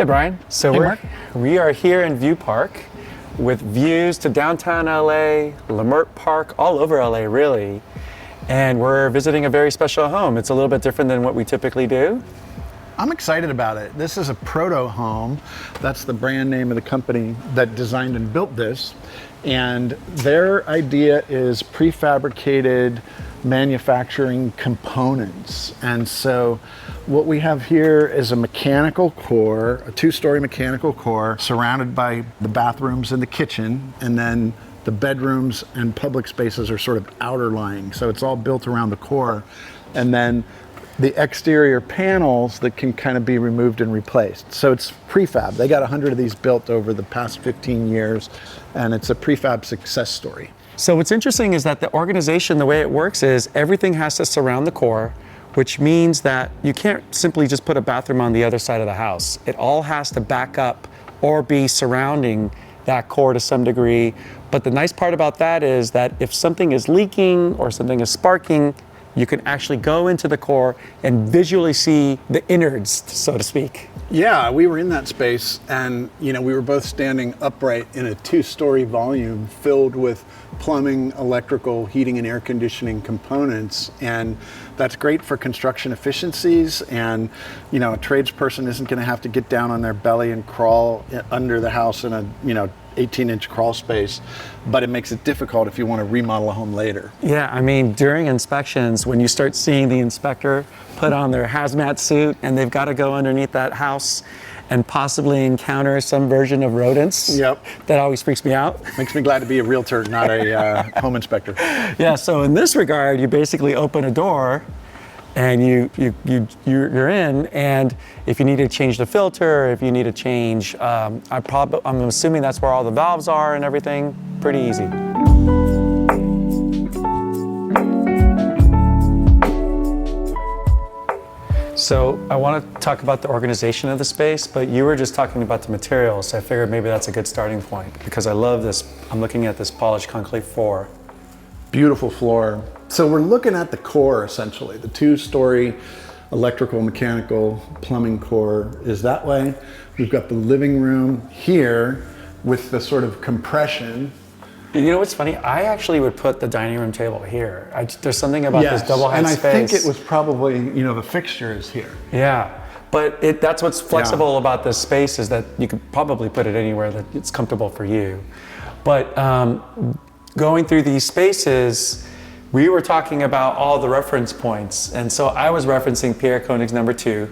Hey Brian, so we are here in View Park with views to downtown LA, Leimert Park, all over LA really. And we're visiting a very special home. It's a little bit different than what we typically do. I'm excited about it. This is a Proto Home. That's the brand name of the company that designed and built this. And their idea is prefabricated manufacturing components. And so what we have here is a mechanical core, a two-story mechanical core surrounded by the bathrooms and the kitchen, and then the bedrooms and public spaces are sort of outer lying. So it's all built around the core. And then the exterior panels that can kind of be removed and replaced. So it's prefab. They got 100 of these built over the past 15 years, and it's a prefab success story. So what's interesting is that the organization, the way it works is everything has to surround the core, which means that you can't simply just put a bathroom on the other side of the house. It all has to back up or be surrounding that core to some degree. But the nice part about that is that if something is leaking or something is sparking, you can actually go into the core and visually see the innards, so to speak. Yeah, we were in that space and we were both standing upright in a two-story volume filled with plumbing, electrical, heating and air conditioning components. And that's great for construction efficiencies. And a tradesperson isn't gonna have to get down on their belly and crawl under the house in a 18-inch crawl space, but it makes it difficult if you want to remodel a home later. Yeah, I mean, during inspections, when you start seeing the inspector put on their hazmat suit and they've got to go underneath that house and possibly encounter some version of rodents, that always freaks me out. Makes me glad to be a realtor, not a home inspector. Yeah, so in this regard, you basically open a door and you're in, and if you need to change the filter, if you need to change, I'm assuming that's where all the valves are and everything, pretty easy. So I want to talk about the organization of the space, but you were just talking about the materials, so I figured maybe that's a good starting point, because I love this. I'm looking at this polished concrete floor. Beautiful floor. So we're looking at the core essentially. The two-story electrical, mechanical, plumbing core is that way. We've got the living room here with the sort of compression. You know what's funny? I actually would put the dining room table here. There's something about this double height space. And I think it was probably, the fixture is here. Yeah, but that's what's flexible about this space is that you could probably put it anywhere that it's comfortable for you. But going through these spaces, we were talking about all the reference points. And so I was referencing Pierre Koenig's number 2.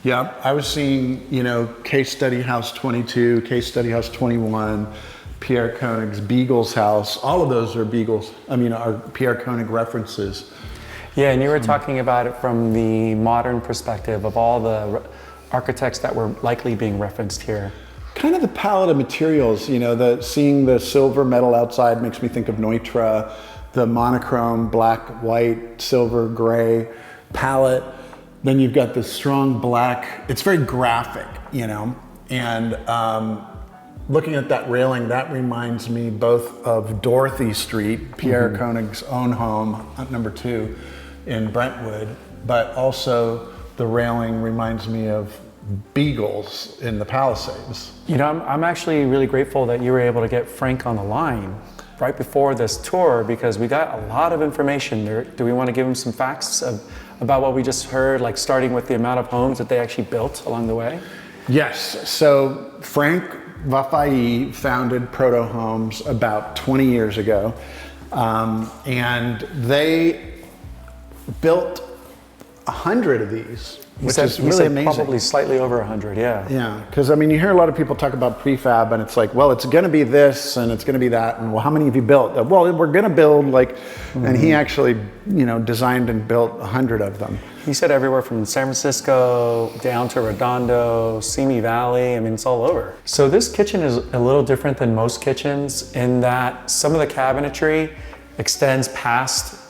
Yeah, I was seeing, case study house 22, case study house 21, Pierre Koenig's Beagle's house. All of those are are Pierre Koenig references. Yeah, and you were talking about it from the modern perspective of all the architects that were likely being referenced here. Kind of the palette of materials, seeing the silver metal outside makes me think of Neutra, the monochrome black, white, silver, gray palette. Then you've got this strong black, it's very graphic, and looking at that railing, that reminds me both of Dorothy Street, Pierre Koenig's own home, number 2 in Brentwood, but also the railing reminds me of Beagles in the Palisades. I'm actually really grateful that you were able to get Frank on the line right before this tour, because we got a lot of information. Do we want to give him some facts about what we just heard, like starting with the amount of homes that they actually built along the way? Yes, so Frank Vafai founded Proto Homes about 20 years ago, and they built 100 of these, which is really amazing. Probably slightly over 100, yeah. Yeah, because you hear a lot of people talk about prefab, and it's like, well, it's going to be this and it's going to be that, and well, how many have you built? Well, we're going to build and he actually, designed and built 100 of them. He said everywhere from San Francisco down to Redondo, Simi Valley. I mean, it's all over. So this kitchen is a little different than most kitchens in that some of the cabinetry extends past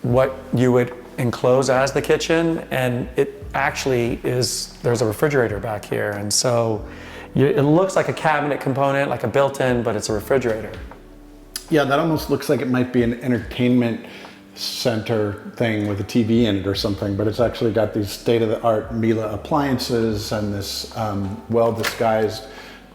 what you would enclose as the kitchen, and it actually there's a refrigerator back here, and so it looks like a cabinet component, like a built-in, but it's a refrigerator. Yeah, that almost looks like it might be an entertainment center thing with a TV in it or something, but it's actually got these state-of-the-art Miele appliances and this well-disguised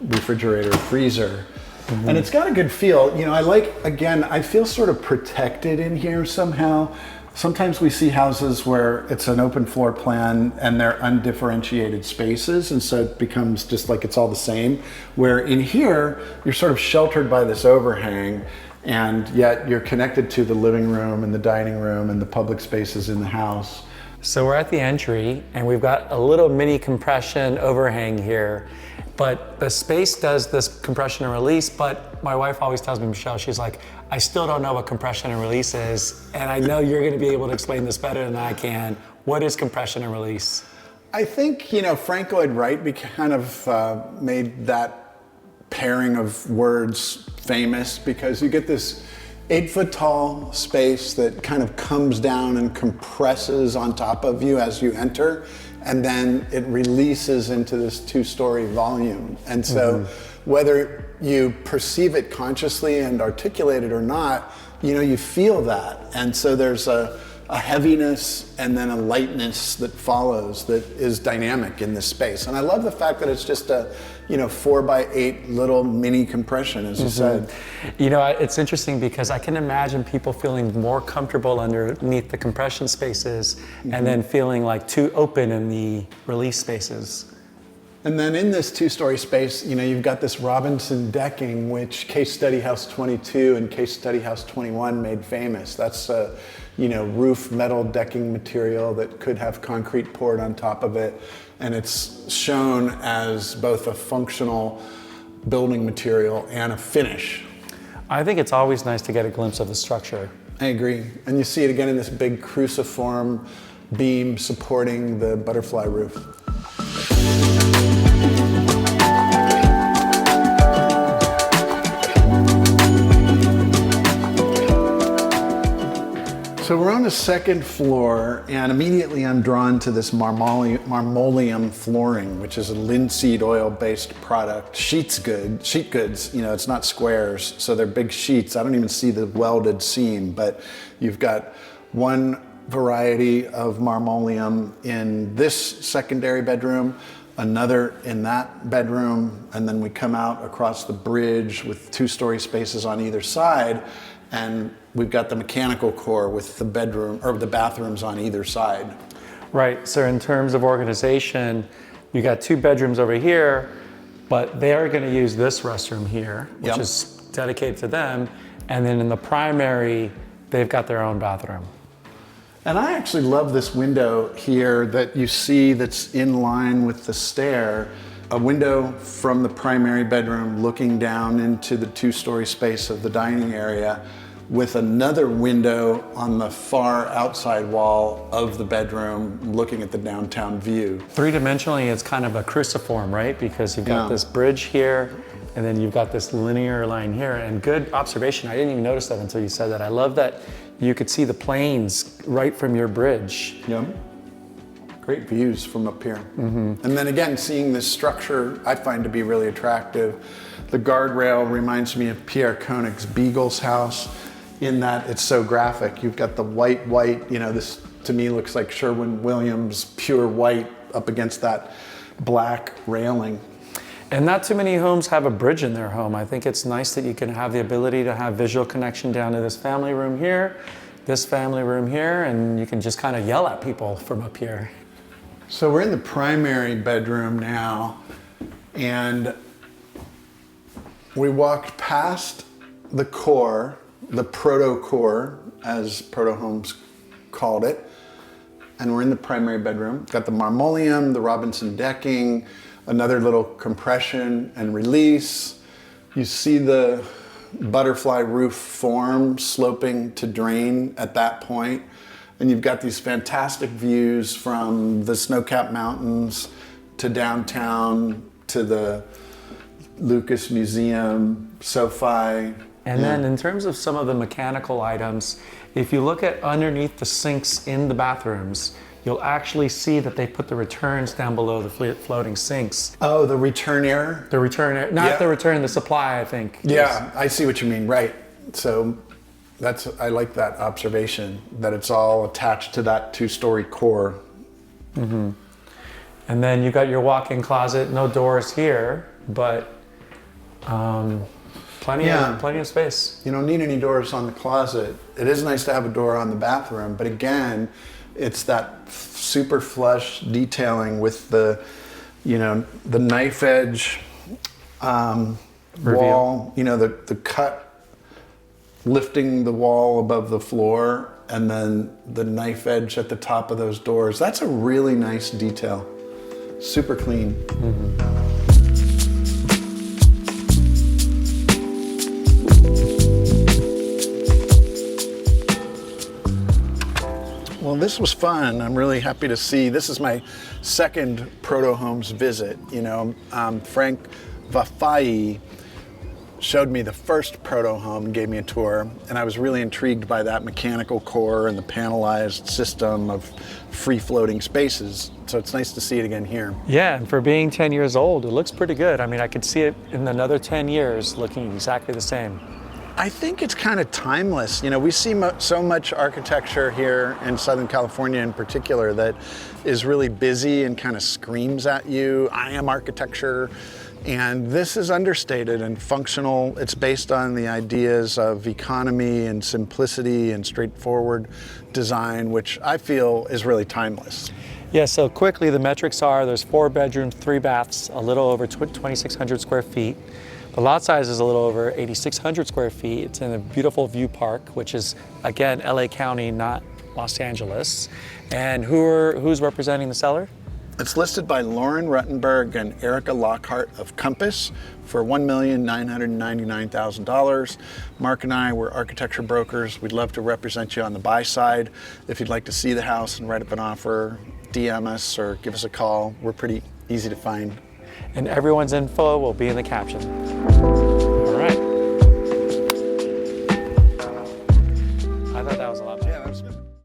refrigerator freezer. And it's got a good feel. You know, I feel sort of protected in here somehow. Sometimes we see houses where it's an open floor plan and they're undifferentiated spaces, and so it becomes just like it's all the same. Where in here, you're sort of sheltered by this overhang, and yet you're connected to the living room and the dining room and the public spaces in the house. So we're at the entry and we've got a little mini compression overhang here, but the space does this compression and release, but my wife always tells me, Michelle, she's like, I still don't know what compression and release is, and I know you're gonna be able to explain this better than I can. What is compression and release? I think, you know, Frank Lloyd Wright kind of made that pairing of words famous, because you get this 8-foot tall space that kind of comes down and compresses on top of you as you enter, and then it releases into this 2-story volume. And so whether you perceive it consciously and articulate it or not, you know, you feel that. And so there's a heaviness and then a lightness that follows that is dynamic in this space. And I love the fact that it's just a, you know, 4x8 little mini compression, as you said. You know, it's interesting because I can imagine people feeling more comfortable underneath the compression spaces and then feeling like too open in the release spaces. And then in this 2-story space, you know, you've got this Robinson decking, which Case Study House 22 and Case Study House 21 made famous. That's a, you know, roof metal decking material that could have concrete poured on top of it. And it's shown as both a functional building material and a finish. I think it's always nice to get a glimpse of the structure. I agree. And you see it again in this big cruciform beam supporting the butterfly roof. So we're on the second floor, and immediately I'm drawn to this marmoleum flooring, which is a linseed oil-based product. Sheet goods, you know, it's not squares, so they're big sheets. I don't even see the welded seam, but you've got one variety of marmoleum in this secondary bedroom, another in that bedroom, and then we come out across the bridge with 2-story spaces on either side, and we've got the mechanical core with the bedroom or the bathrooms on either side. Right, so in terms of organization, you got 2 bedrooms over here, but they are gonna use this restroom here, which is dedicated to them. And then in the primary, they've got their own bathroom. And I actually love this window here that you see that's in line with the stair. A window from the primary bedroom looking down into the 2-story space of the dining area, with another window on the far outside wall of the bedroom looking at the downtown view. 3-dimensionally, it's kind of a cruciform, right? Because you've got this bridge here, and then you've got this linear line here. And good observation, I didn't even notice that until you said that. I love that you could see the planes right from your bridge. Yep. Great views from up here. And then again, seeing this structure I find to be really attractive. The guardrail reminds me of Pierre Koenig's Beagle's house, in that it's so graphic. You've got the white, you know, this to me looks like Sherwin-Williams pure white up against that black railing. And not too many homes have a bridge in their home. I think it's nice that you can have the ability to have visual connection down to this family room here, this family room here, and you can just kind of yell at people from up here. So we're in the primary bedroom now, and we walked past the core, the proto core, as Proto Homes called it, and we're in the primary bedroom. Got the marmoleum, the Robinson decking, another little compression and release. You see the butterfly roof form sloping to drain at that point. And you've got these fantastic views from the snow-capped mountains to downtown to the Lucas Museum, SoFi. And then in terms of some of the mechanical items, if you look at underneath the sinks in the bathrooms, you'll actually see that they put the returns down below the floating sinks. Oh, the return air? The return air, not the return, the supply, I think. Yeah, I see what you mean, right. So I like that observation, that it's all attached to that 2-story core. And then you got your walk-in closet, no doors here, but plenty of space. You don't need any doors on the closet. It is nice to have a door on the bathroom, but again, it's that super flush detailing with the, the knife edge wall, the cut lifting the wall above the floor, and then the knife edge at the top of those doors. That's a really nice detail. Super clean. Well, this was fun. I'm really happy to see. This is my second Proto Homes visit. Frank Vafai showed me the first Proto Home and gave me a tour, and I was really intrigued by that mechanical core and the panelized system of free-floating spaces. So it's nice to see it again here. Yeah, and for being 10 years old, it looks pretty good. I mean, I could see it in another 10 years looking exactly the same. I think it's kind of timeless. We see so much architecture here in Southern California in particular that is really busy and kind of screams at you, I am architecture. And this is understated and functional. It's based on the ideas of economy and simplicity and straightforward design, which I feel is really timeless. Yeah, so quickly the metrics are there's 4 bedrooms, 3 baths, a little over 2,600 square feet. The lot size is a little over 8,600 square feet. It's in a beautiful view park, which is, again, LA County, not Los Angeles. And who's representing the seller? It's listed by Lauren Ruttenberg and Erica Lockhart of Compass for $1,999,000. Mark and I were architecture brokers. We'd love to represent you on the buy side. If you'd like to see the house and write up an offer, DM us or give us a call. We're pretty easy to find. And everyone's info will be in the caption.